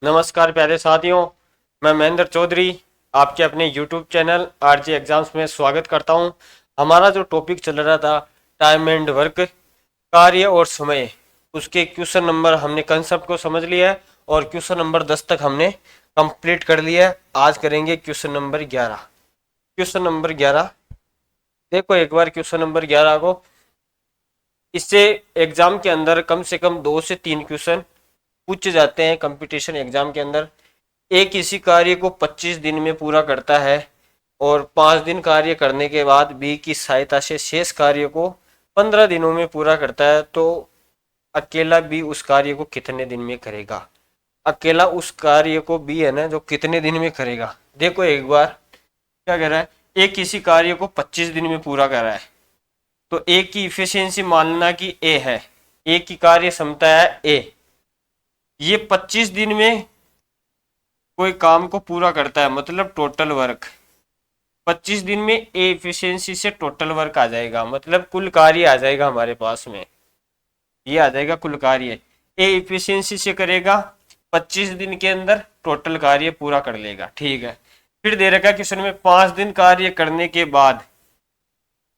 नमस्कार प्यारे साथियों, मैं महेंद्र चौधरी आपके अपने YouTube चैनल आरजे एग्जाम्स में स्वागत करता हूं। हमारा जो टॉपिक चल रहा था टाइम एंड वर्क, कार्य और समय, उसके क्वेश्चन नंबर हमने कंसेप्ट को समझ लिया है और क्वेश्चन नंबर 10 तक हमने कंप्लीट कर लिया है। आज करेंगे क्वेश्चन नंबर 11। क्वेश्चन नंबर 11 देखो एक बार क्वेश्चन नंबर 11 को। इससे एग्जाम के अंदर कम से कम 2 से 3 क्वेश्चन पूछे जाते हैं कंपटीशन एग्जाम के अंदर। ए किसी कार्य को 25 दिन में पूरा करता है और 5 दिन कार्य करने के बाद बी की सहायता से शेष कार्य को 15 दिनों में पूरा करता है, तो अकेला बी उस कार्य को कितने दिन में करेगा। अकेला उस कार्य को बी है ना जो कितने दिन में करेगा। देखो एक बार क्या कह रहा है, ए किसी कार्य को 25 दिन में पूरा कर रहा है, तो ए की इफिशियंसी मानना कि ए है, ए की कार्य क्षमता है ए, ये 25 दिन में कोई काम को पूरा करता है, मतलब टोटल वर्क 25 दिन में ए एफिशिएंसी से टोटल वर्क आ जाएगा, मतलब कुल कार्य आ जाएगा हमारे पास में, ये आ जाएगा कुल कार्य। ए एफिशिएंसी से करेगा 25 दिन के अंदर टोटल कार्य पूरा कर लेगा, ठीक है। फिर दे रखा क्वेश्चन में 5 दिन कार्य करने के बाद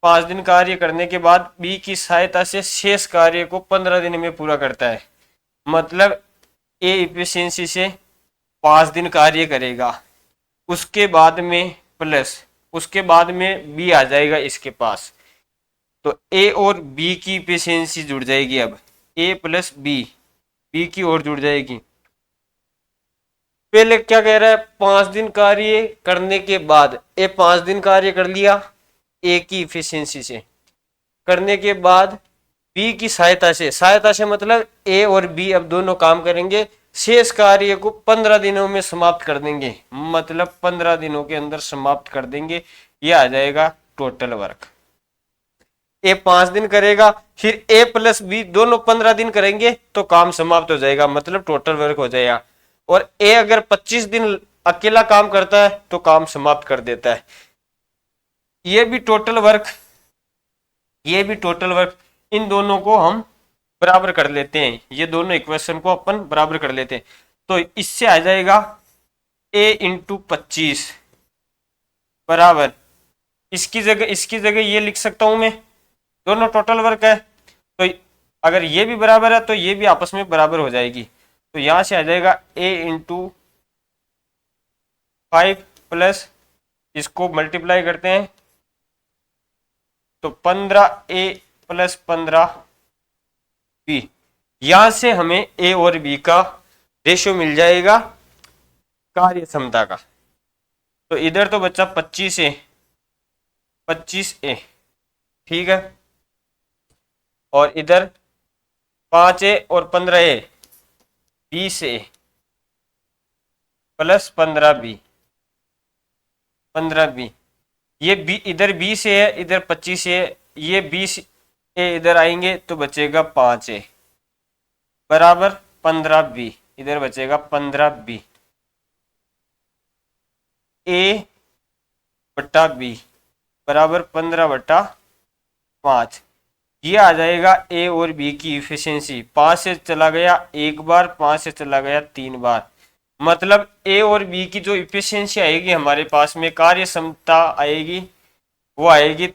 5 दिन कार्य करने के बाद बी की सहायता से शेष कार्य को 15 दिन में पूरा करता है, मतलब ए एफिशिएंसी से 5 दिन कार्य करेगा, उसके बाद में प्लस उसके बाद में बी आ जाएगा इसके पास, तो ए और बी की एफिशिएंसी जुड़ जाएगी। अब ए प्लस बी, बी की ओर जुड़ जाएगी। पहले क्या कह रहा है, 5 दिन कार्य करने के बाद ए 5 दिन कार्य कर लिया ए की एफिशिएंसी से, करने के बाद बी की सहायता से मतलब ए और बी अब दोनों काम करेंगे, शेष कार्य को 15 दिनों में समाप्त कर देंगे, मतलब 15 दिनों के अंदर समाप्त कर देंगे। ये आ जाएगा टोटल वर्क। ए 5 दिन करेगा, फिर ए प्लस बी दोनों 15 दिन करेंगे तो काम समाप्त हो जाएगा, मतलब टोटल वर्क हो जाएगा। और ए अगर 25 दिन अकेला काम करता है तो काम समाप्त कर देता है। ये भी टोटल वर्क, ये भी टोटल वर्क, इन दोनों को हम बराबर कर लेते हैं, ये दोनों इक्वेशन को अपन बराबर कर लेते हैं, तो इससे आ जाएगा a इंटू 25 बराबर, इसकी जगह ये लिख सकता हूं मैं, दोनों टोटल वर्क है, तो अगर ये भी बराबर है तो ये भी आपस में बराबर हो जाएगी, तो यहां से आ जाएगा a इंटू 5 प्लस इसको मल्टीप्लाई करते हैं तो 15a प्लस 15b, यहां से हमें ए और बी का रेशियो मिल जाएगा कार्य क्षमता का। तो इधर तो बच्चा 25a, ठीक है, और इधर 5a और 15a 20a प्लस 15b, ये बी इधर 20 है, इधर 25 है, ये 20 ए इधर आएंगे तो बचेगा 5a बराबर 15b, इधर बचेगा 15b, ए बट्टा बी बराबर 15/5। ये आ जाएगा ए और बी की इफिशियंसी, 5 से चला गया एक बार, 5 से चला गया 3 बार, मतलब ए और बी की जो इफिशियंसी आएगी हमारे पास में, कार्य क्षमता आएगी, वो आएगी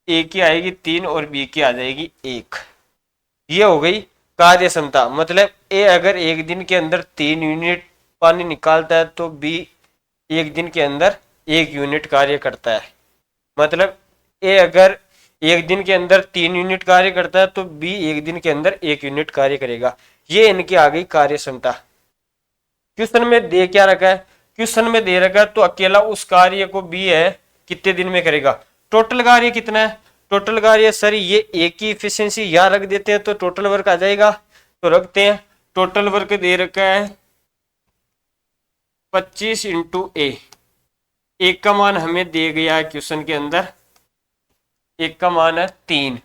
ए की आएगी 3 और बी की आ जाएगी 1। ये हो गई कार्य क्षमता, मतलब ए अगर एक दिन के अंदर 3 यूनिट पानी निकालता है तो बी एक दिन के अंदर 1 यूनिट कार्य करता है, मतलब ए अगर एक दिन के अंदर 3 यूनिट कार्य करता है तो बी एक दिन के अंदर 1 यूनिट कार्य करेगा। ये इनकी आ गई कार्य क्षमता। क्वेश्चन में दे क्या रखा है, क्वेश्चन में दे रखा है तो अकेला उस कार्य को बी है कितने दिन में करेगा। टोटल कार्य कितना है, टोटल कार्य सर ये ए की इफिशियंसी यहाँ रख देते हैं तो टोटल वर्क आ जाएगा, तो रखते हैं। टोटल वर्क दे रखा है 25 इंटू ए, एक का मान हमें दे गया है क्वेश्चन के अंदर, एक का मान है 3,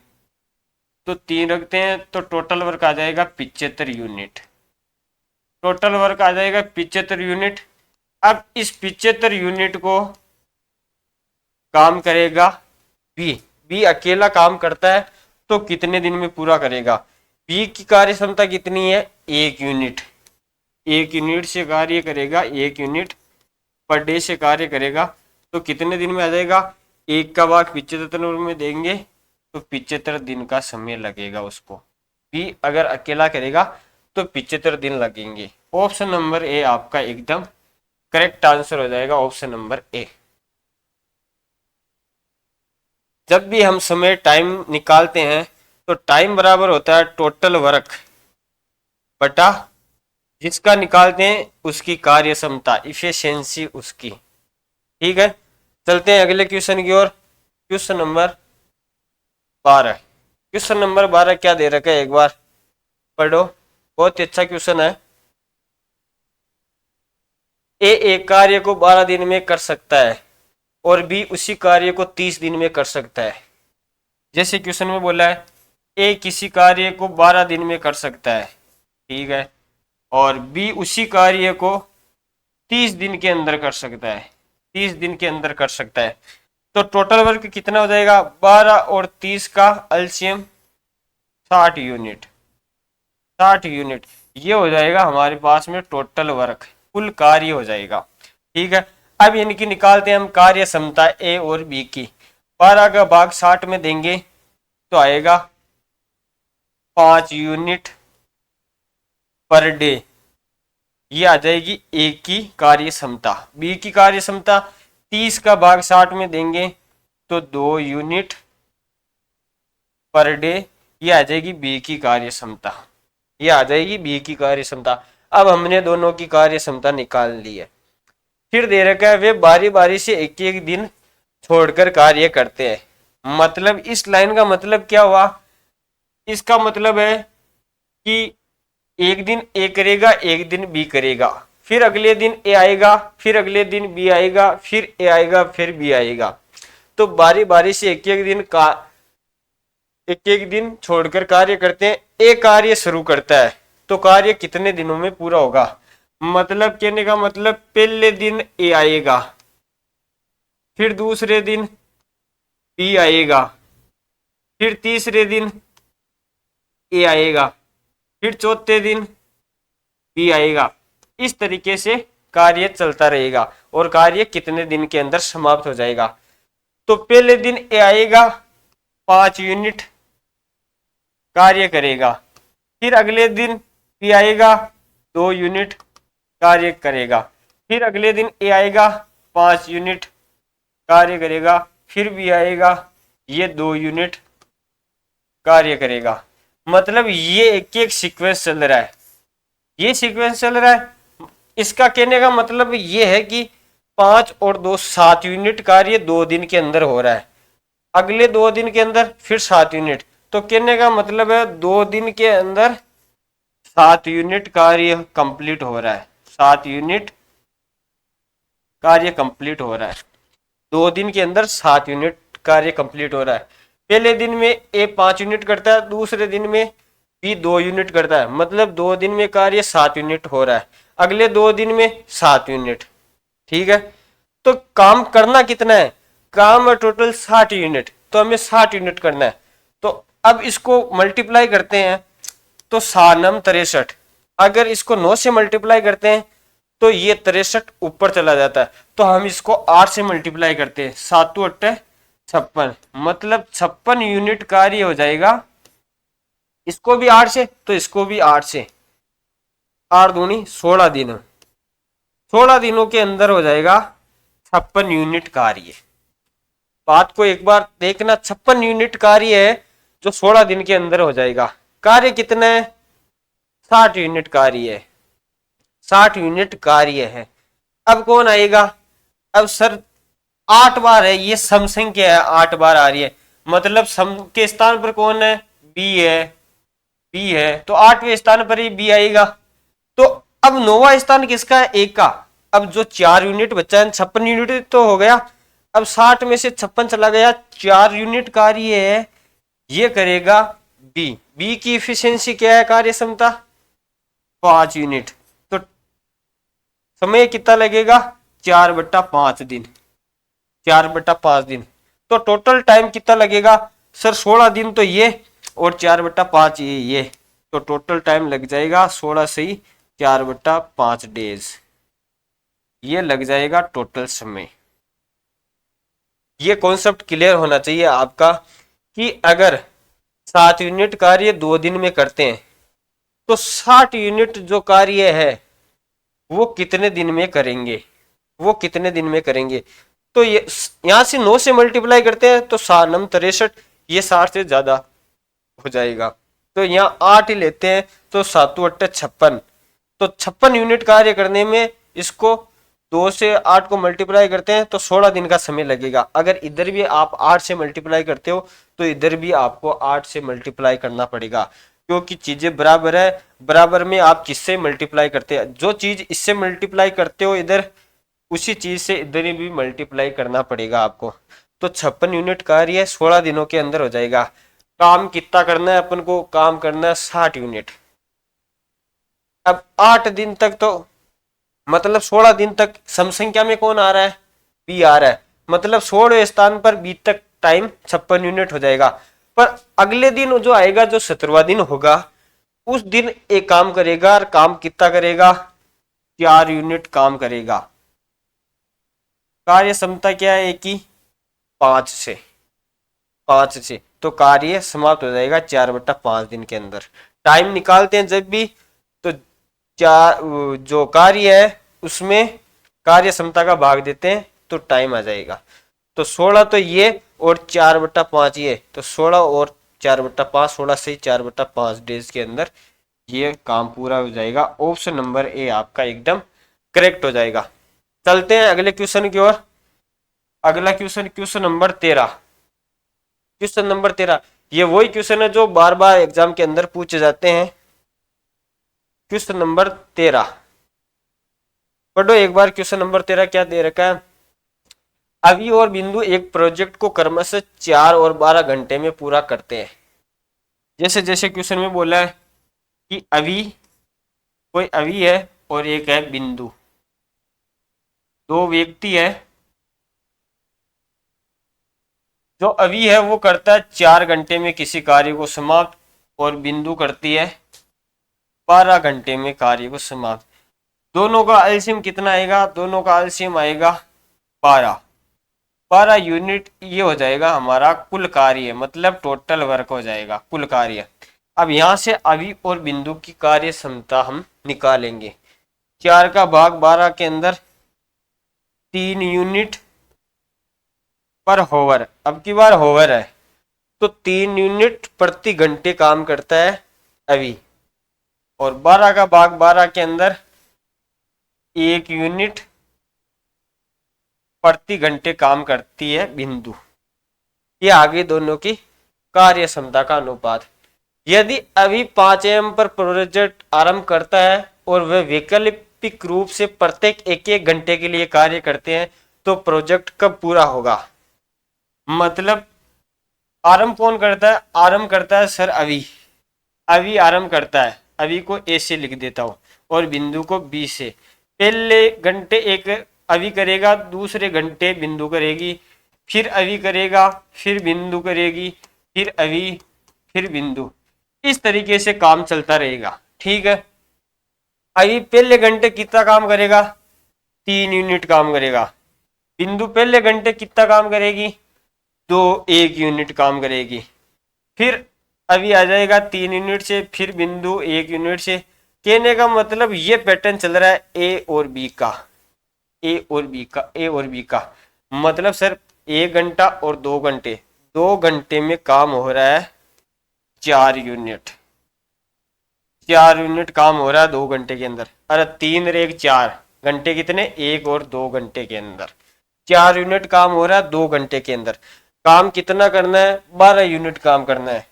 तो 3 रखते हैं तो टोटल वर्क आ जाएगा 75 यूनिट, टोटल वर्क आ जाएगा 75 यूनिट। अब इस 75 यूनिट को काम करेगा बी, बी अकेला काम करता है तो कितने दिन में पूरा करेगा। बी की कार्य क्षमता कितनी है, 1 यूनिट, 1 यूनिट से कार्य करेगा, 1 यूनिट पर डे से कार्य करेगा, तो कितने दिन में आ जाएगा? 1 का भाग 75 में देंगे तो 75 दिन का समय लगेगा उसको। भी अगर अकेला करेगा तो 75 दिन लगेंगे। ऑप्शन नंबर ए आपका एकदम करेक्ट आंसर हो जाएगा, ऑप्शन नंबर ए। जब भी हम समय टाइम निकालते हैं तो टाइम बराबर होता है टोटल वर्क बटा जिसका निकालते हैं उसकी कार्य क्षमता, इफिशियंसी उसकी। ठीक है, चलते हैं अगले क्वेश्चन की ओर। Question number 12। क्वेश्चन नंबर 12 क्या दे रखा है, एक बार पढ़ो, बहुत ही अच्छा क्वेश्चन है। ए एक कार्य को 12 दिन में कर सकता है और बी उसी कार्य को 30 दिन में कर सकता है। जैसे क्वेश्चन में बोला है ए किसी कार्य को 12 दिन में कर सकता है, ठीक है, और बी उसी कार्य को 30 दिन के अंदर कर सकता है, 30 दिन के अंदर कर सकता है। तो टोटल वर्क कितना हो जाएगा? 12 और 30 का एलसीएम 60 यूनिट, 60 यूनिट ये हो जाएगा हमारे पास में टोटल वर्क, कुल कार्य हो जाएगा। ठीक है, अब इनकी निकालते हैं हम कार्य क्षमता ए और बी की। 12 का भाग 60 में देंगे तो आएगा 5 यूनिट पर डे, ये आ जाएगी ए की कार्य क्षमता। बी की कार्य क्षमता 30 का भाग 60 में देंगे तो 2 यूनिट पर डे, ये आ जाएगी बी की कार्य क्षमता, ये आ जाएगी बी की कार्य क्षमता। अब हमने दोनों की कार्य क्षमता निकाल ली है। फिर दे रखा है वे बारी बारी से एक एक दिन छोड़कर कार्य करते हैं। मतलब इस लाइन का मतलब क्या हुआ? इसका मतलब है कि एक दिन ए करेगा, एक दिन बी करेगा, फिर अगले दिन ए आएगा, फिर अगले दिन बी आएगा, फिर ए आएगा, फिर बी आएगा। तो बारी बारी से एक एक दिन छोड़कर कार्य करते हैं। ए कार्य शुरू करता है तो कार्य कितने दिनों में पूरा होगा? मतलब कहने का मतलब पहले दिन ए आएगा, फिर दूसरे दिन बी आएगा, फिर तीसरे दिन ए आएगा, फिर चौथे दिन बी आएगा। इस तरीके से कार्य चलता रहेगा और कार्य कितने दिन के अंदर समाप्त हो जाएगा? तो पहले दिन ए आएगा, 5 यूनिट कार्य करेगा, फिर अगले दिन बी आएगा, 2 यूनिट कार्य करेगा, फिर अगले दिन ए आएगा, 5 यूनिट कार्य करेगा, फिर बी आएगा, ये 2 यूनिट कार्य करेगा। मतलब ये एक एक सीक्वेंस चल रहा है, ये सीक्वेंस चल रहा है। इसका कहने का मतलब ये है कि 5 और 2 7 यूनिट कार्य 2 दिन के अंदर हो रहा है, अगले 2 दिन के अंदर फिर 7 यूनिट। तो कहने का मतलब है 2 दिन के अंदर 7 यूनिट कार्य कंप्लीट हो रहा है, 7 यूनिट कार्य कंप्लीट हो रहा है, 2 दिन के अंदर 7 यूनिट कार्य कंप्लीट हो रहा है। पहले दिन में ए 5 यूनिट करता है, दूसरे दिन में बी 2 यूनिट करता है, मतलब 2 दिन में कार्य 7 यूनिट हो रहा है, अगले 2 दिन में 7 यूनिट। ठीक है, तो काम करना कितना है? काम है टोटल 60 यूनिट, तो हमें 60 यूनिट करना है। तो अब इसको मल्टीप्लाई करते हैं तो 63, अगर इसको 9 से मल्टीप्लाई करते हैं तो ये 63 ऊपर चला जाता है, तो हम इसको 8 से मल्टीप्लाई करते हैं, 7 8 56, मतलब 56 यूनिट कार्य हो जाएगा। इसको भी 8 से तो इसको भी 8 से, 8 दूनी 16 दिन, 16 दिनों के अंदर हो जाएगा 56 यूनिट कार्य। बात को एक बार देखना, 56 यूनिट कार्य है जो 16 दिन के अंदर हो जाएगा। कार्य कितना है? 60 यूनिट कार्य है, 60 यूनिट कार्य है। अब कौन आएगा? अब सर 8 बार है, ये सम संख्या है, 8 बार आ रही है, मतलब सम के स्थान पर कौन है? बी है, बी है, तो 8वें स्थान पर ही बी आएगा। तो अब 9वां स्थान किसका है? ए का। अब जो 4 यूनिट बचा है, 56 यूनिट तो हो गया, अब 60 में से 56 चला गया, 4 यूनिट कार्य है, ये करेगा बी। बी की इफिशियंसी क्या है? कार्य क्षमता 5 यूनिट। तो समय कितना लगेगा? 4/5 दिन, 4/5 दिन। तो टोटल टाइम कितना लगेगा सर? 16 दिन तो ये और 4/5 ये, तो टोटल टाइम लग जाएगा 16 से ही 4/5 डेज, ये लग जाएगा टोटल समय। ये कॉन्सेप्ट क्लियर होना चाहिए आपका कि अगर 7 यूनिट कार्य 2 दिन में करते हैं तो 60 यूनिट जो कार्य है वो कितने दिन में करेंगे, वो कितने दिन में करेंगे। तो ये यहां से 9 से मल्टीप्लाई करते हैं तो 9×63, ये 60 से ज्यादा हो जाएगा। तो यहाँ 8 ही लेते हैं तो 7×8 = 56। तो 56 यूनिट कार्य करने में इसको 2 से 8 को मल्टीप्लाई करते हैं तो 16 दिन का समय लगेगा। अगर इधर भी आप 8 से मल्टीप्लाई करते हो तो इधर भी आपको 8 से मल्टीप्लाई करना पड़ेगा, क्योंकि चीजें बराबर है। बराबर में आप किससे मल्टीप्लाई करते हैं, जो चीज इससे मल्टीप्लाई करते हो इधर, उसी चीज से इधर भी मल्टीप्लाई करना पड़ेगा आपको। तो 56 यूनिट कार्य 16 दिनों के अंदर हो जाएगा। काम कितना करना है अपन को, काम करना है 60 यूनिट। अब 8 दिन तक तो मतलब 16 दिन तक सम संख्या में कौन आ रहा है, बी आ रहा है, मतलब 16वें स्थान पर बी तक टाइम 56 यूनिट हो जाएगा। पर अगले दिन जो आएगा, जो 17वां दिन होगा, उस दिन एक काम करेगा, और काम कितना करेगा, 4 यूनिट काम करेगा। कार्य क्षमता क्या है की 5 से तो कार्य समाप्त हो जाएगा 4/5 दिन के अंदर। टाइम निकालते हैं जब भी, तो जो कार्य है उसमें कार्य क्षमता का भाग देते हैं तो टाइम आ जाएगा। तो 16 तो ये और 4/5 ये, तो 16 और 4/5, 16 से 4/5 डेज के अंदर ये काम पूरा हो जाएगा। ऑप्शन नंबर ए आपका एकदम करेक्ट हो जाएगा। चलते हैं अगले क्वेश्चन की ओर। अगला क्वेश्चन नंबर 13। क्वेश्चन नंबर 13 ये वही क्वेश्चन है जो बार बार एग्जाम के अंदर पूछे जाते हैं। क्वेश्चन नंबर 13 पढ़ो एक बार। क्वेश्चन नंबर 13 क्या दे रखा है, अवि और बिंदु एक प्रोजेक्ट को क्रमशः 4 और 12 घंटे में पूरा करते हैं। जैसे जैसे क्वेश्चन में बोला है कि अवि, कोई अवि है और एक है बिंदु, दो व्यक्ति है। जो अवि है वो करता है 4 घंटे में किसी कार्य को समाप्त, और बिंदु करती है 12 घंटे में कार्य को समाप्त। दोनों का एलसीएम कितना आएगा, दोनों का एलसीएम आएगा 12 यूनिट। ये हो जाएगा हमारा कुल कार्य, मतलब टोटल वर्क हो जाएगा कुल कार्य। अब यहां से अवि और बिंदु की कार्य क्षमता हम निकालेंगे। 4 का भाग 12 के अंदर 3 यूनिट पर होवर, अब की बार होवर है तो 3 यूनिट प्रति घंटे काम करता है अवि, और 12 का भाग 12 के अंदर 1 यूनिट प्रति घंटे काम करती है बिंदु। ये आगे दोनों की कार्य क्षमता का अनुपात। यदि अभी 5 AM पर प्रोजेक्ट आरंभ करता है और वह वैकल्पिक रूप से प्रत्येक 1-1 घंटे के लिए कार्य करते हैं तो प्रोजेक्ट कब पूरा होगा। मतलब आरंभ कौन करता है, आरंभ करता है सर अवि, अवि आरंभ करता है। अवि को ए से लिख देता हूं और बिंदु को बी से। पहले घंटे एक अवि करेगा, दूसरे घंटे बिंदु करेगी, फिर अवि करेगा, फिर बिंदु करेगी, फिर अवि, फिर बिंदु। इस तरीके से काम चलता रहेगा। ठीक है, अवि पहले घंटे कितना काम करेगा, 3 यूनिट काम करेगा। बिंदु पहले घंटे कितना काम करेगी, 1 यूनिट काम करेगी। फिर अवि आ जाएगा 3 यूनिट से, फिर बिंदु 1 यूनिट से। कहने का मतलब ये पैटर्न चल रहा है ए और बी का, ए और बी का, ए और बी का। मतलब सर 1 घंटा और 2 घंटे, 2 घंटे में काम हो रहा है 4 यूनिट, 4 यूनिट काम हो रहा है 2 घंटे के अंदर। अरे 3 और 1 4 घंटे कितने, 1 और 2 घंटे के अंदर 4 यूनिट काम हो रहा है 2 घंटे के अंदर। काम कितना करना है, 12 यूनिट काम करना है।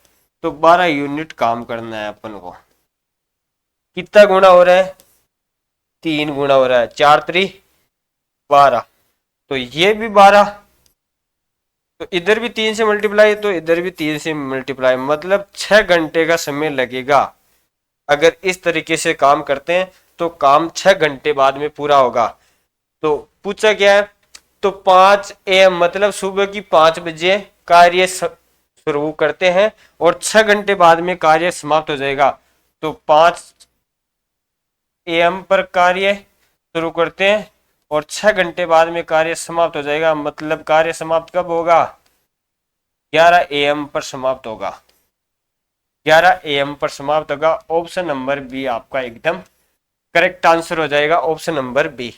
तो 12 यूनिट काम करना है अपन को। कितना गुना हो रहा है, 3 गुना हो रहा है, 4 3 12, तो ये भी 12। तो इधर भी 3 से मल्टीप्लाई, तो इधर भी 3 से मल्टीप्लाई, मतलब 6 घंटे का समय लगेगा। अगर इस तरीके से काम करते हैं तो काम 6 घंटे बाद में पूरा होगा। तो पूछा क्या है, तो 5 AM मतलब सुबह की 5 बजे कार्य शुरू करते हैं और 6 घंटे बाद में कार्य समाप्त हो जाएगा। तो 5 AM पर कार्य शुरू करते हैं और 6 घंटे बाद में कार्य समाप्त हो जाएगा। मतलब कार्य समाप्त कब होगा? 11 AM पर समाप्त होगा। 11 AM पर समाप्त होगा। ऑप्शन नंबर बी आपका एकदम करेक्ट आंसर हो जाएगा, ऑप्शन नंबर बी।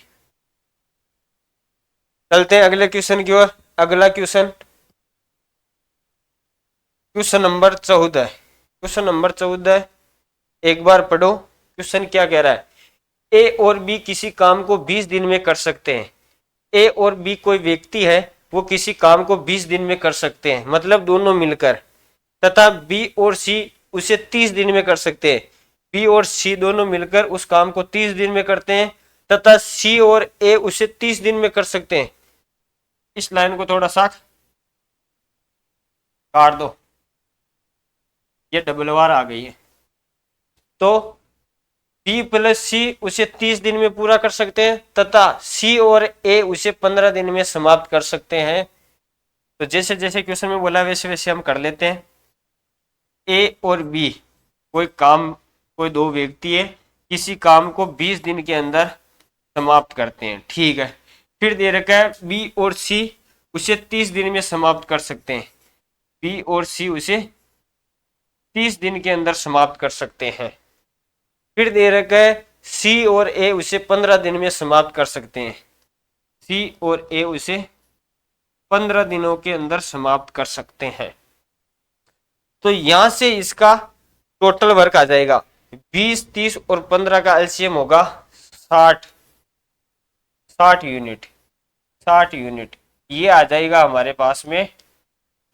चलते हैं अगले क्वेश्चन की ओर। अगला question question number 14। Question number 14 एक बार पढ़ो। क्वेश्चन क्या कह रहा है? ए और बी किसी काम को 20 दिन में कर सकते हैं। ए और बी कोई व्यक्ति है, वो किसी काम को 20 दिन में कर सकते हैं, मतलब दोनों मिलकर। तथा बी और सी उसे 30 दिन में कर सकते हैं। बी और सी दोनों मिलकर उस काम को 30 दिन में करते हैं तथा सी और ए उसे 30 दिन में कर सकते हैं। इस लाइन को थोड़ा सा काट दो, ये डबल बार आ गई है। तो बी प्लस सी उसे 30 दिन में पूरा कर सकते हैं तथा सी और ए उसे 15 दिन में समाप्त कर सकते हैं। तो जैसे जैसे क्वेश्चन में बोला वैसे वैसे हम कर लेते हैं। ए और बी कोई दो व्यक्ति है, किसी काम को 20 दिन के अंदर समाप्त करते हैं, ठीक है। फिर दे रखा है बी और सी उसे 30 दिन में समाप्त कर सकते हैं। बी और सी उसे 30 दिन के अंदर समाप्त कर सकते हैं। फिर दे रखा है सी और ए उसे 15 दिन में समाप्त कर सकते हैं। सी और ए उसे 15 दिनों के अंदर समाप्त कर सकते हैं। तो यहां से इसका टोटल वर्क आ जाएगा 20, 30 और 15 का एलसीएम होगा 60 यूनिट। 60 यूनिट ये आ जाएगा हमारे पास में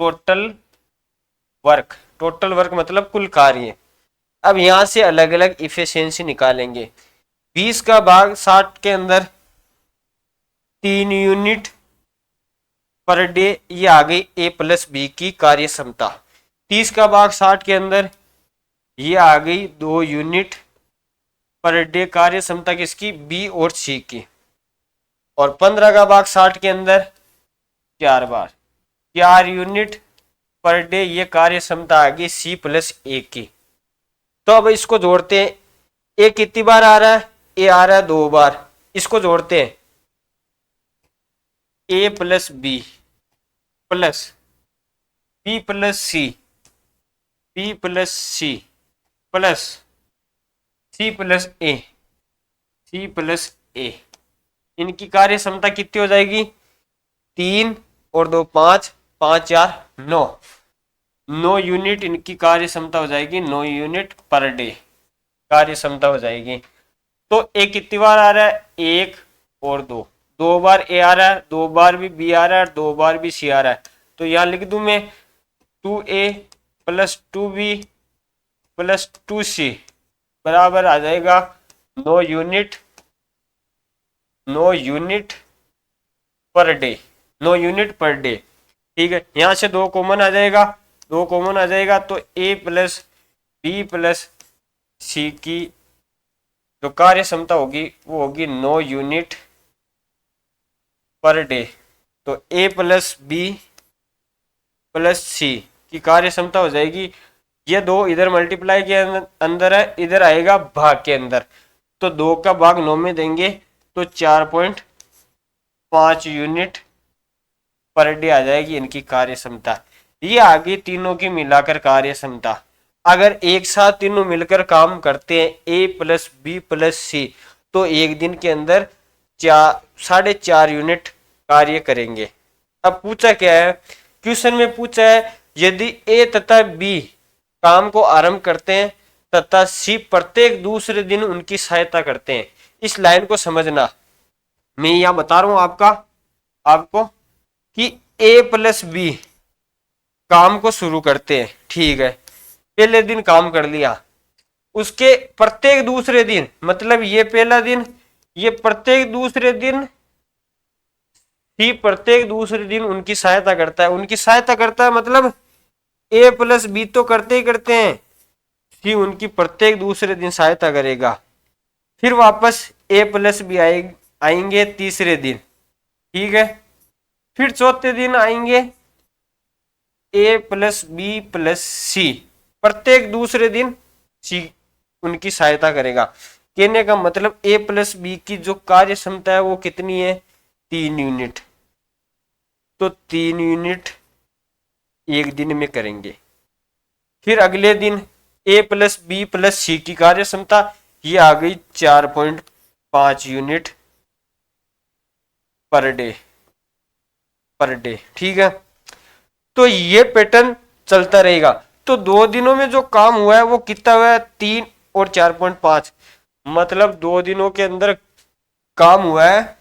टोटल वर्क मतलब कुल कार्य। अब यहां से अलग अलग इफिशियंसी निकालेंगे। 20 का भाग 60 के अंदर 3 यूनिट पर डे, ये आ गई ए प्लस बी की कार्य क्षमता। 30 का भाग 60 के अंदर ये आ गई 2 यूनिट पर डे कार्य क्षमता किसकी? बी और सी की। और 15 का भाग 60 के अंदर 4 यूनिट पर डे, ये कार्य क्षमता आ गई सी प्लस ए की। तो अब इसको जोड़ते हैं। ए कितनी बार आ रहा है? ए आ रहा है 2 बार। इसको जोड़ते हैं। A plus B plus B plus C, B plus C plus C plus A, C plus A, इनकी कार्य क्षमता कितनी हो जाएगी? 3 और 2 5, 5 4 9 यूनिट इनकी कार्य क्षमता हो जाएगी। 9 यूनिट पर डे कार्य क्षमता हो जाएगी। तो ए कितनी बार आ रहा है? 1 और 2 बार ए आ रहा है, 2 बार भी बी आ रहा है, 2 बार भी सी आ रहा है। तो यहां लिख दूं मैं 2A plus 2B plus 2C बराबर आ जाएगा 9 unit per day. 9 unit per day, ठीक है। यहां से 2 कॉमन आ जाएगा, 2 कॉमन आ जाएगा। तो ए प्लस बी प्लस सी की जो कार्य क्षमता होगी वो होगी 9 यूनिट पर डे। तो ए प्लस बी प्लस सी की कार्य क्षमता हो जाएगी, ये 2 इधर मल्टीप्लाई के अंदर है, इधर आएगा भाग के अंदर। तो 2 का भाग 9 में देंगे तो 4.5 यूनिट पर डे आ जाएगी इनकी कार्य क्षमता। ये आ गई तीनों की मिलाकर कार्य क्षमता। अगर एक साथ तीनों मिलकर काम करते हैं ए प्लस बी प्लस सी, तो एक दिन के अंदर 4.5 यूनिट कार्य करेंगे। अब पूछा क्या है? क्वेश्चन में पूछा है यदि ए तथा बी काम को आरंभ करते हैं तथा सी प्रत्येक दूसरे दिन उनकी सहायता करते हैं। इस लाइन को समझना, मैं यहां बता रहा हूं आपको कि ए प्लस बी काम को शुरू करते हैं, ठीक है। पहले दिन काम कर लिया, उसके प्रत्येक दूसरे दिन, मतलब ये पहला दिन, ये प्रत्येक दूसरे दिन सी प्रत्येक दूसरे दिन उनकी सहायता करता है। उनकी सहायता करता है मतलब ए प्लस बी तो करते ही करते हैं, सी उनकी प्रत्येक दूसरे दिन सहायता करेगा। फिर वापस ए प्लस बी आएंगे तीसरे दिन, ठीक है। फिर चौथे दिन आएंगे ए प्लस बी प्लस सी, प्रत्येक दूसरे दिन सी उनकी सहायता करेगा। कहने का मतलब ए प्लस बी की जो कार्य क्षमता है वो कितनी है, 3 यूनिट। तो 3 यूनिट एक दिन में करेंगे। फिर अगले दिन ए प्लस बी प्लस सी की कार्य क्षमता ये आ गई 4.5 यूनिट पर डे, ठीक है। तो ये पैटर्न चलता रहेगा। तो 2 दिनों में जो काम हुआ है वो कितना हुआ है, 3 और 4.5, मतलब 2 दिनों के अंदर काम हुआ है,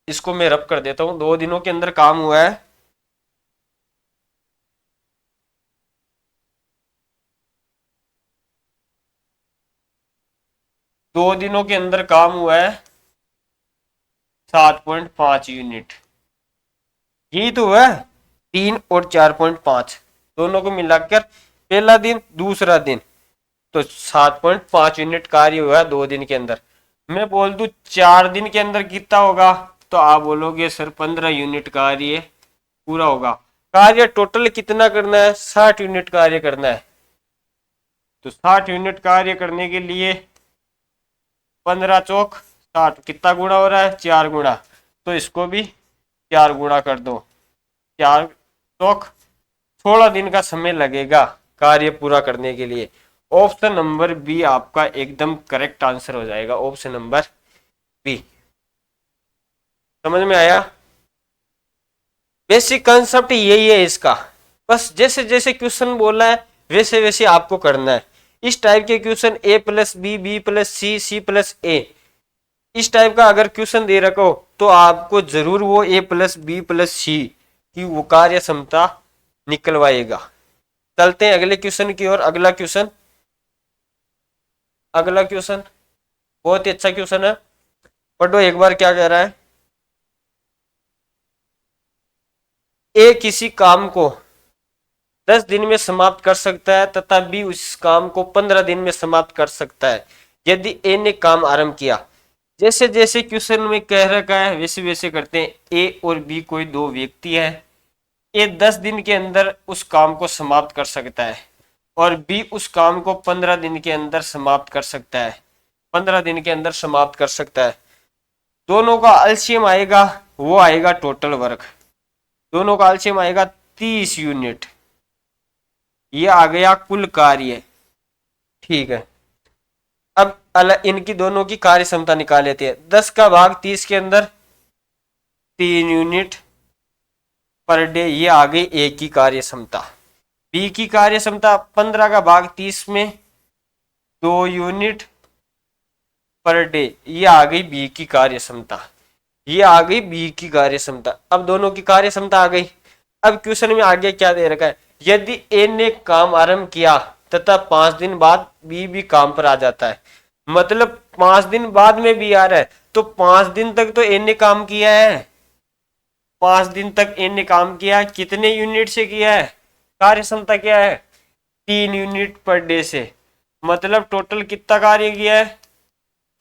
इसको मैं रब कर देता हूं, 2 दिनों के अंदर काम हुआ है 2 दिनों के अंदर काम हुआ है 7.5 यूनिट। यही तो हुआ है, 3 और 4.5 दोनों को मिलाकर पहला दिन दूसरा दिन, तो 7.5 यूनिट कार्य हुआ है 2 दिन के अंदर। मैं बोल दूं 4 दिन के अंदर कितना होगा, तो आप बोलोगे सर 15 यूनिट कार्य पूरा होगा। कार्य टोटल कितना करना है, 60 यूनिट कार्य करना है। तो 60 यूनिट कार्य करने के लिए 15 चौक 60, कितना गुणा हो रहा है, 4 गुणा, तो इसको भी 4 गुणा कर दो, 4 चौक 16 दिन का समय लगेगा कार्य पूरा करने के लिए। ऑप्शन नंबर बी आपका एकदम करेक्ट आंसर हो जाएगा, ऑप्शन नंबर बी। समझ में आया? बेसिक कंसेप्ट यही है इसका, बस जैसे जैसे क्वेश्चन बोला है वैसे वैसे आपको करना है। इस टाइप के क्वेश्चन ए प्लस बी, बी प्लस सी, सी प्लस ए, इस टाइप का अगर क्वेश्चन दे रखो तो आपको जरूर वो ए प्लस बी प्लस सी की वो कार्य क्षमता निकलवाएगा। चलते हैं अगले क्वेश्चन की ओर। अगला क्वेश्चन बहुत ही अच्छा क्वेश्चन है, पढ़ो एक बार क्या कह रहा है। ए किसी काम को 10 दिन में समाप्त कर सकता है तथा बी उस काम को 15 दिन में समाप्त कर सकता है यदि ए ने काम आरंभ किया। जैसे जैसे क्वेश्चन में कह रखा है वैसे वैसे करते हैं। ए और बी कोई दो व्यक्ति है। ए 10 दिन के अंदर उस काम को समाप्त कर सकता है और बी उस काम को 15 दिन के अंदर समाप्त कर सकता है, 15 दिन के अंदर समाप्त कर सकता है। दोनों का एलसीएम आएगा, वो आएगा टोटल वर्क, दोनों का एलसीएम आएगा 30 यूनिट। ये आ गया कुल कार्य, ठीक है। अब इनकी दोनों की कार्य क्षमता निकाल लेते हैं। 10 का भाग 30 के अंदर 3 यूनिट पर डे, ये आ गई ए की कार्य क्षमता। बी की कार्य क्षमता 15 का भाग 30 में 2 यूनिट पर डे, ये आ गई बी की कार्य क्षमता, ये आ गई बी की कार्य क्षमता। अब दोनों की कार्य क्षमता आ गई। अब क्वेश्चन में आगे क्या दे रखा है, यदि ए ने काम आरंभ किया तथा 5 दिन बाद बी भी काम पर आ जाता है, मतलब 5 दिन बाद में बी आ रहा है, तो 5 दिन तक तो ए ने काम किया है, 5 दिन तक ए ने काम किया, कितने यूनिट से किया है, कार्य क्षमता क्या है 3 यूनिट पर डे से, मतलब टोटल कितना कार्य किया है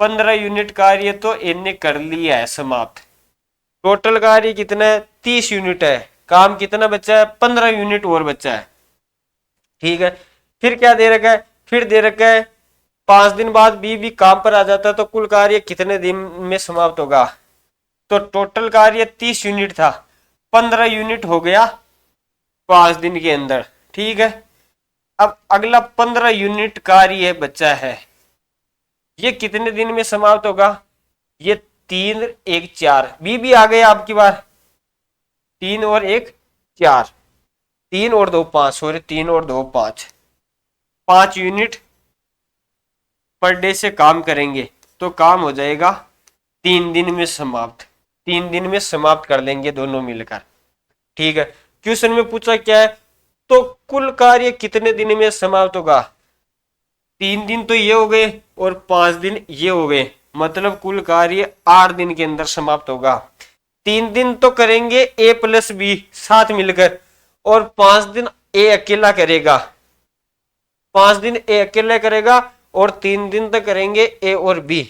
15 यूनिट कार्य तो ए ने कर लिया है समाप्त। टोटल कार्य कितना है 30 यूनिट है, काम कितना बचा है 15 यूनिट और बचा है, ठीक है। फिर क्या दे रखा है, फिर दे रखा है 5 दिन बाद बी भी काम पर आ जाता है तो कुल कार्य कितने दिन में समाप्त होगा। तो टोटल कार्य 30 यूनिट था, 15 यूनिट हो गया 5 दिन के अंदर, ठीक है। अब अगला 15 यूनिट कार्य बचा है, ये कितने दिन में समाप्त होगा, ये 3 1 4, बी भी आ गया आपकी बार, 3 और 1 4, 3 और 2 5, सॉरी 3 और 2 5, 5 यूनिट पर डे से काम करेंगे तो काम हो जाएगा 3 दिन में समाप्त, 3 दिन में समाप्त कर लेंगे दोनों मिलकर, ठीक है। क्वेश्चन में पूछा क्या है, तो कुल कार्य कितने दिन में समाप्त होगा, 3 दिन तो ये हो गए और 5 दिन ये हो गए, मतलब कुल कार्य 8 दिन के अंदर समाप्त होगा। 3 दिन तो करेंगे ए प्लस बी साथ मिलकर और 5 दिन ए अकेला करेगा, 5 दिन ए अकेला करेगा और 3 दिन तक करेंगे ए और बी,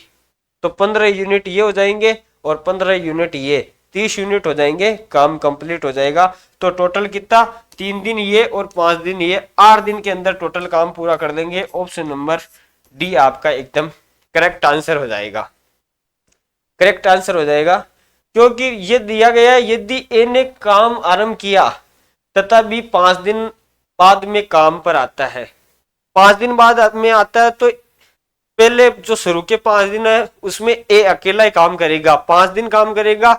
तो 15 यूनिट ये हो जाएंगे और 15 यूनिट ये, 30 यूनिट हो जाएंगे, काम कंप्लीट हो जाएगा। तो टोटल कितना, 3 दिन ये और 5 दिन ये, 8 दिन के अंदर टोटल काम पूरा कर देंगे। ऑप्शन नंबर डी आपका एकदम करेक्ट आंसर हो जाएगा, करेक्ट आंसर हो जाएगा। क्योंकि ये दिया गया है, यदि ए ने काम आरंभ किया तथा बी 5 दिन बाद में काम पर आता है, 5 दिन बाद में आता है, तो पहले जो शुरू के 5 दिन है उसमें ए अकेला ही काम करेगा, 5 दिन काम करेगा,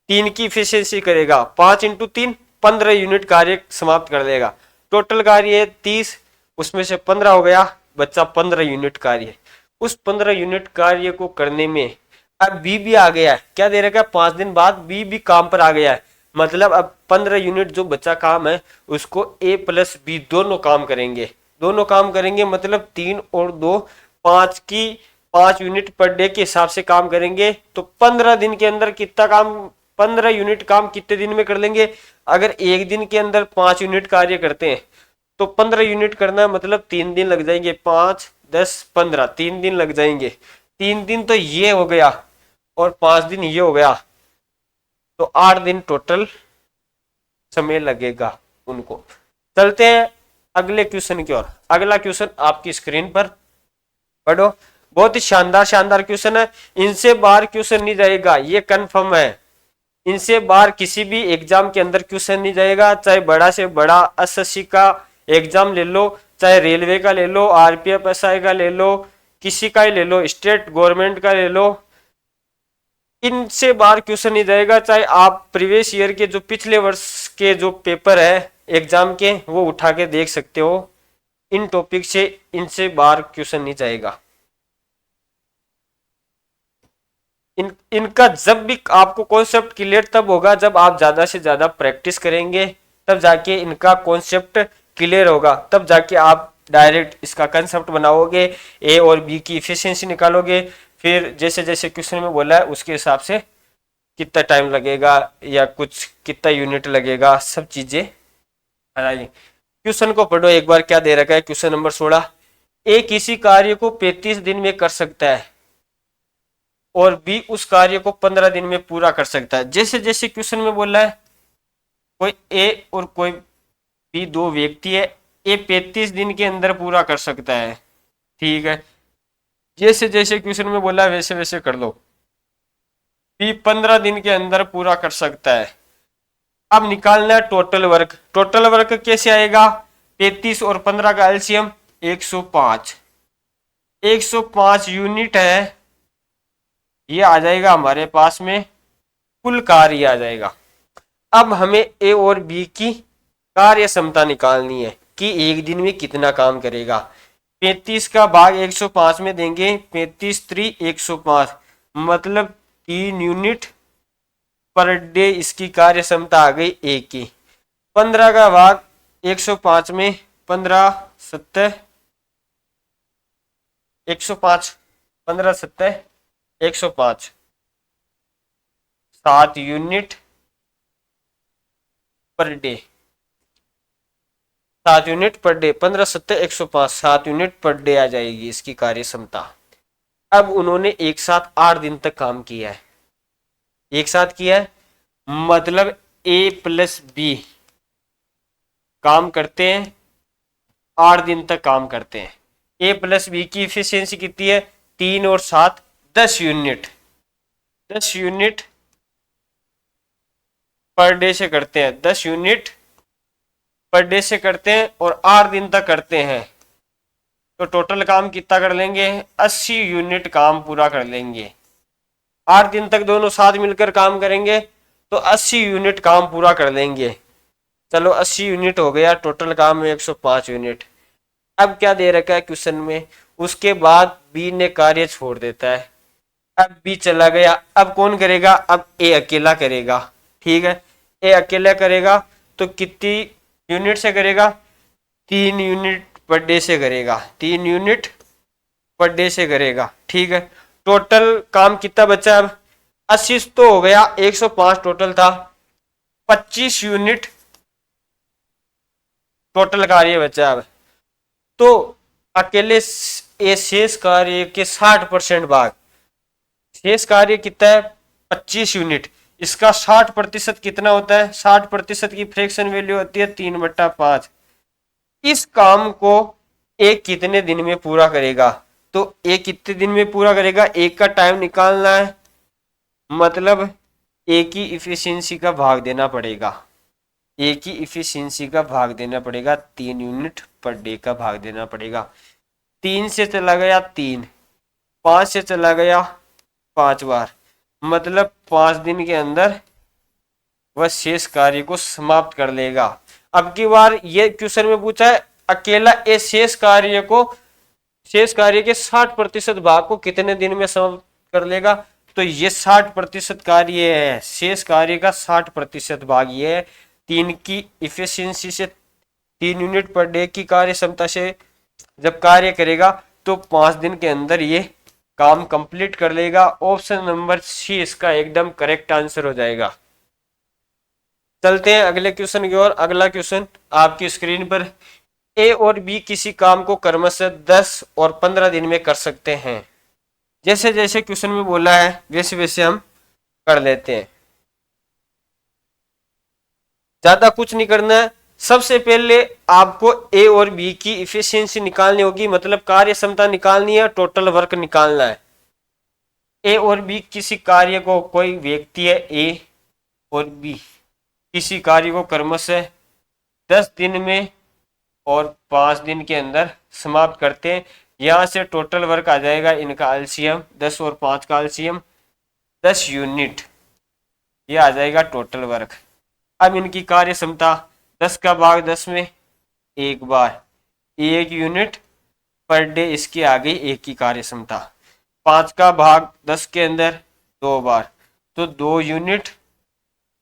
3 की इफिशियंसी करेगा, 5 × 3 15 यूनिट कार्य समाप्त कर देगा। टोटल कार्य है 30, उसमें से 15 हो गया, बच्चा 15 यूनिट कार्य। उस 15 यूनिट कार्य को करने में अब बी भी आ गया है, क्या दे रखा है, 5 दिन बाद बी भी काम पर आ गया है, मतलब अब 15 यूनिट जो बच्चा काम है उसको ए प्लस बी दोनों काम करेंगे, दोनों काम करेंगे, मतलब 3 और 2 5 की 5 यूनिट पर डे के हिसाब से काम करेंगे। तो 15 दिन के अंदर कितना काम, 15 यूनिट काम कितने दिन में कर लेंगे। अगर एक दिन के अंदर 5 यूनिट कार्य करते हैं तो 15 यूनिट करना है, मतलब 3 दिन लग जाएंगे, 5 10 15, 3 दिन लग जाएंगे। 3 दिन तो ये हो गया और 5 दिन ये हो गया, तो 8 दिन टोटल समय लगेगा उनको। चलते हैं अगले क्वेश्चन की ओर। अगला क्वेश्चन आपकी स्क्रीन पर पढ़ो, बहुत ही शानदार शानदार क्वेश्चन है, इनसे बाहर क्वेश्चन नहीं जाएगा, ये कंफर्म है। इनसे बाहर किसी भी एग्जाम के अंदर क्वेश्चन नहीं जाएगा, चाहे बड़ा से बड़ा एसएससी का एग्जाम ले लो, चाहे रेलवे का ले लो, आरपीएफ एसआई का ले लो, किसी का ही ले लो, स्टेट गवर्नमेंट का ले लो, इनसे बाहर क्वेश्चन नहीं जाएगा। चाहे आप प्रीवियस ईयर के जो पिछले वर्ष के जो पेपर है एग्जाम के वो उठा के देख सकते हो, इन टॉपिक से इनसे बाहर क्वेश्चन नहीं जाएगा। इनका जब भी आपको कॉन्सेप्ट क्लियर तब होगा जब आप ज्यादा से ज्यादा प्रैक्टिस करेंगे, तब जाके इनका कॉन्सेप्ट क्लियर होगा, तब जाके आप डायरेक्ट इसका कंसेप्ट बनाओगे, ए और बी की इफिशियंसी निकालोगे, फिर जैसे जैसे क्वेश्चन में बोला है उसके हिसाब से कितना टाइम लगेगा या कुछ कितना यूनिट लगेगा, सब चीजें बनाइए। क्वेश्चन को पढ़ो एक बार, क्या दे रखा है क्वेश्चन नंबर 16। ए किसी कार्य को 35 दिन में कर सकता है और बी उस कार्य को 15 दिन में पूरा कर सकता है। जैसे जैसे क्वेश्चन में बोल रहा है कोई ए और कोई बी दो व्यक्ति है, ए 35 दिन के अंदर पूरा कर सकता है, ठीक है, जैसे जैसे क्वेश्चन में बोला है वैसे वैसे कर लो। बी 15 दिन के अंदर पूरा कर सकता है। अब निकालना है टोटल वर्क। टोटल वर्क कैसे आएगा, 33 और 15 का एलसीएम 105, 105 यूनिट है, ये आ जाएगा हमारे पास में, कुल कार्य आ जाएगा। अब हमें ए और बी की कार्य क्षमता निकालनी है कि एक दिन में कितना काम करेगा। 35 का भाग 105 में देंगे, 35 3 105, मतलब 3 यूनिट पर डे इसकी कार्य क्षमता आ गई ए की। 15 का भाग 105 में, 15 7 105, 15 7 105, 7 unit per day, 7 unit per day, 15 7 105, 7 unit per day आ जाएगी इसकी कार्य क्षमता। अब उन्होंने एक साथ 8 दिन तक काम किया है, एक साथ किया है, मतलब ए प्लस बी काम करते हैं, 8 दिन तक काम करते हैं। ए प्लस बी की इफिशियंसी कितनी है, 3 और 7 10 यूनिट, 10 यूनिट पर डे से करते हैं, 10 यूनिट पर डे से करते हैं और 8 दिन तक करते हैं, तो टोटल काम कितना कर लेंगे, 80 यूनिट काम पूरा कर लेंगे। 8 दिन तक दोनों साथ मिलकर काम करेंगे तो 80 यूनिट काम पूरा कर लेंगे। चलो 80 यूनिट हो गया, टोटल काम में 105 यूनिट। अब क्या दे रखा है क्वेश्चन में, उसके बाद बी ने कार्य छोड़ देता है, अब बी चला गया, अब कौन करेगा, अब ए अकेला करेगा, ठीक है, ए अकेला करेगा तो कितनी यूनिट से करेगा, 3 यूनिट पर डे से करेगा, 3 यूनिट पर डे से करेगा, ठीक है। टोटल काम कितना बचा, अब 80 तो हो गया, 105 टोटल था, 25 यूनिट टोटल कार्य बचा। अब तो अकेले ए शेष कार्य के 60% भाग, शेष कार्य कितना है 25 यूनिट, इसका 60% कितना होता है, 60% की फ्रैक्शन वैल्यू होती है 3/5। इस काम को एक कितने दिन में पूरा करेगा, तो ए कितने दिन में पूरा करेगा, एक का टाइम निकालना है, मतलब ए की इफिशियंसी का भाग देना पड़ेगा, ए की इफिशियंसी का भाग देना पड़ेगा, 3 यूनिट पर डे का भाग देना पड़ेगा। 3 से चला गया 3, 5 से चला गया 5 बार, मतलब 5 दिन के अंदर वह शेष कार्य को समाप्त कर लेगा। अब की बार ये क्वेश्चन में पूछा है अकेला ए शेष कार्य के 60% भाग को कितने दिन में समाप्त कर लेगा, तो ये 60% कार्य है, शेष कार्य का 60% भाग ये है। 3 की इफिशियंसी से, 3 यूनिट पर डे की कार्य क्षमता से जब कार्य करेगा तो 5 दिन के अंदर ये काम कंप्लीट कर लेगा। ऑप्शन नंबर सी इसका एकदम करेक्ट आंसर हो जाएगा। चलते हैं अगले क्वेश्चन की ओर। अगला क्वेश्चन आपकी स्क्रीन पर, ए और बी किसी काम को क्रमशः 10 और 15 दिन में कर सकते हैं। जैसे जैसे क्वेश्चन में बोला है वैसे वैसे हम कर लेते हैं, ज्यादा कुछ नहीं करना है। सबसे पहले आपको ए और बी की इफिशियंसी निकालनी होगी, मतलब कार्य क्षमता निकालनी है, टोटल वर्क निकालना है। ए और बी किसी कार्य को, कोई व्यक्ति है ए और बी, किसी कार्य को क्रमशः 10 दिन में और 5 दिन के अंदर समाप्त करते हैं। यहाँ से टोटल वर्क आ जाएगा इनका एलसीएम, 10 और 5 का एलसीएम 10 यूनिट, ये आ जाएगा टोटल वर्क। अब इनकी कार्य क्षमता 10 का भाग 10 में 1 बार, 1 यूनिट पर डे इसकी आ गई एक की कार्य क्षमता। 5 का भाग 10 के अंदर 2 बार, तो 2 यूनिट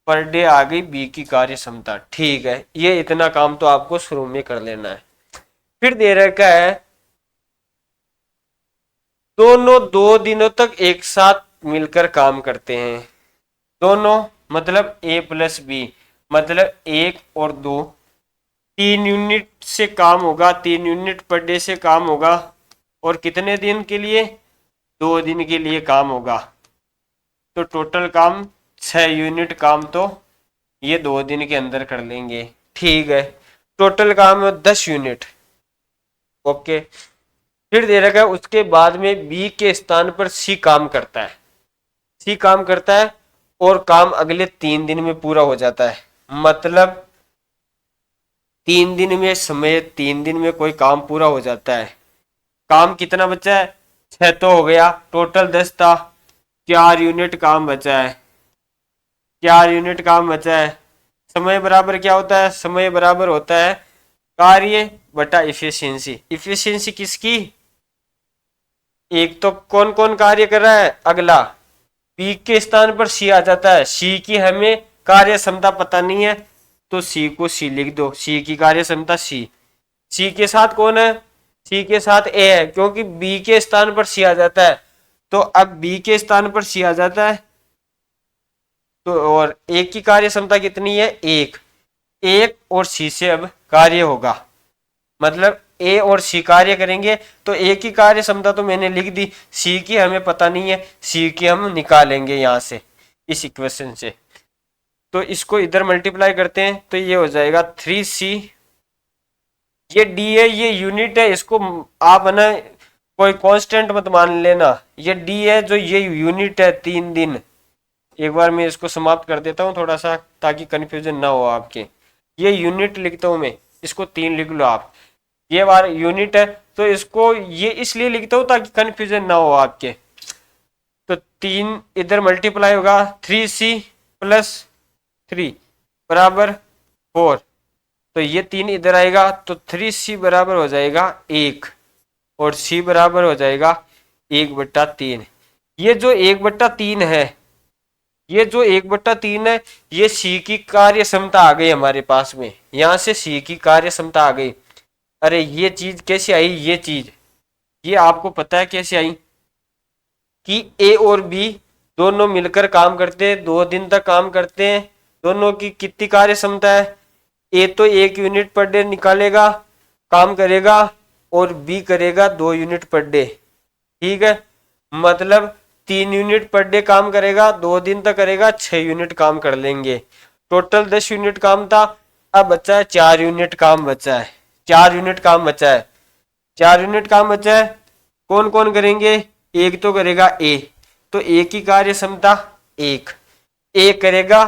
पर डे आ गई बी की कार्य क्षमता। ठीक है, ये इतना काम तो आपको शुरू में कर लेना है। फिर दे रखा है दोनों 2 दिनों तक एक साथ मिलकर काम करते हैं। दोनों मतलब ए प्लस बी, मतलब 1 और 2, 3 यूनिट से काम होगा, 3 यूनिट पर डे से काम होगा, और कितने दिन के लिए, 2 दिन के लिए काम होगा। तो टोटल काम 6 यूनिट काम तो ये 2 दिन के अंदर कर लेंगे। ठीक है, टोटल काम है 10 यूनिट। ओके, फिर दे रखा है उसके बाद में बी के स्थान पर सी काम करता है। सी काम करता है और काम अगले 3 दिन में पूरा हो जाता है, मतलब 3 दिन में समय, 3 दिन में कोई काम पूरा हो जाता है। काम कितना बचा है, 6 तो हो गया, टोटल 10 था, 4 यूनिट काम बचा है, 4 यूनिट काम बचा है। समय बराबर क्या होता है, समय बराबर होता है कार्य बटा इफिशियंसी। इफिशियंसी किसकी, एक तो कौन कौन कार्य कर रहा है, अगला बी के स्थान पर सी आ जाता है। सी की हमें कार्य क्षमता पता नहीं है, तो सी को सी लिख दो, सी की कार्य क्षमता सी। सी के साथ कौन है, सी के साथ ए है, क्योंकि बी के स्थान पर सी आ जाता है। तो अब बी के स्थान पर सी आ जाता है, तो और ए की कार्य क्षमता कितनी है, 1, 1 और सी से अब कार्य होगा, मतलब ए और सी कार्य करेंगे। तो ए की कार्य क्षमता तो मैंने लिख दी, सी की हमें पता नहीं है, सी की हम निकालेंगे यहाँ से इस इक्वेशन से। तो इसको इधर मल्टीप्लाई करते हैं तो ये हो जाएगा 3C। ये डी है, ये यूनिट है, इसको आप है ना कोई कांस्टेंट मत मान लेना, ये डी है जो ये यूनिट है 3 दिन। एक बार मैं इसको समाप्त कर देता हूँ थोड़ा सा, ताकि कंफ्यूजन ना हो आपके। ये यूनिट लिखता हूँ मैं, इसको 3 लिख लो आप, ये बार यूनिट है तो इसको ये इसलिए लिखता हूँ ताकि कंफ्यूजन ना हो आपके। तो 3 इधर मल्टीप्लाई होगा, 3C प्लस 3 बराबर 4, तो ये 3 इधर आएगा, तो 3C बराबर हो जाएगा 1 और C बराबर हो जाएगा 1/3। ये जो 1/3 है, ये जो 1/3 है, ये C की कार्य क्षमता आ गई हमारे पास में, यहाँ से C की कार्य क्षमता आ गई। अरे ये चीज कैसे आई, ये चीज ये आपको पता है कैसे आई, कि ए और बी दोनों मिलकर काम करते हैं, 2 दिन तक काम करते हैं। दोनों की कितनी कार्य क्षमता है, ए तो 1 यूनिट पर डे निकालेगा, काम करेगा, और बी करेगा 2 यूनिट पर डे। ठीक है, मतलब 3 यूनिट पर डे काम करेगा, 2 दिन तक करेगा, 6 यूनिट काम कर लेंगे। टोटल 10 यूनिट काम था, अब बचा है 4 यूनिट काम बचा है, 4 यूनिट काम बचा है, 4 यूनिट काम बचा है। कौन कौन करेंगे, एक तो करेगा ए, तो ए की कार्य क्षमता एक, ए करेगा,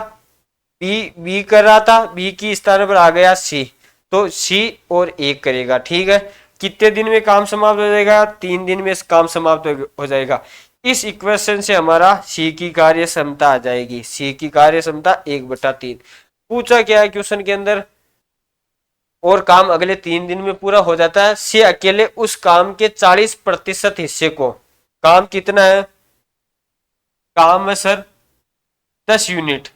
बी कर रहा था, बी की स्थान पर आ गया सी, तो सी और एक करेगा। ठीक है, कितने दिन में काम समाप्त हो जाएगा, 3 दिन में काम समाप्त हो जाएगा। इस इक्वेशन से हमारा सी की कार्य क्षमता आ जाएगी, सी की कार्य क्षमता 1/3। पूछा क्या है क्वेश्चन के अंदर, और काम अगले 3 दिन में पूरा हो जाता है, सी अकेले उस काम के 40% हिस्से को, काम कितना है, काम है सर 10 यूनिट,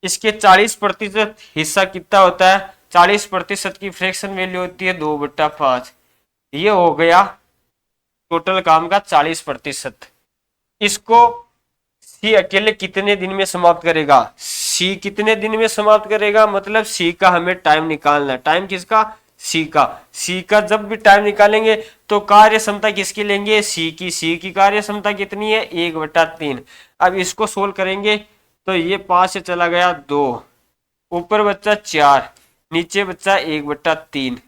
इसके 40% हिस्सा कितना होता है, 40% की फ्रैक्शन वैल्यू होती है 2/5, ये हो गया टोटल काम का 40%। इसको सी अकेले कितने दिन में समाप्त करेगा, सी कितने दिन में समाप्त करेगा, मतलब सी का हमें टाइम निकालना है, टाइम किसका, सी का, सी का जब भी टाइम निकालेंगे तो कार्य क्षमता किसकी लेंगे, सी की, सी की कार्य क्षमता कितनी है 1/3। अब इसको सोल्व करेंगे तो ये 5 से चला गया 2, ऊपर बच्चा 4, नीचे बच्चा 1/3,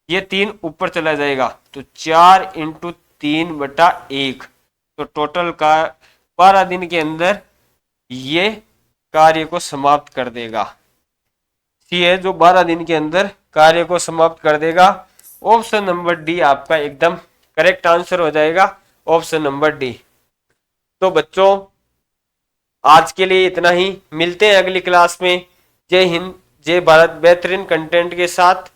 ये 3 ऊपर चला जाएगा, तो 4 × 3/1, तो टोटल का 12 दिन के अंदर ये कार्य को समाप्त कर देगा। सी है जो 12 दिन के अंदर कार्य को समाप्त कर देगा। ऑप्शन नंबर डी आपका एकदम करेक्ट आंसर हो जाएगा, ऑप्शन नंबर डी। तो बच्चों आज के लिए इतना ही, मिलते हैं अगली क्लास में। जय हिंद, जय भारत, बेहतरीन कंटेंट के साथ।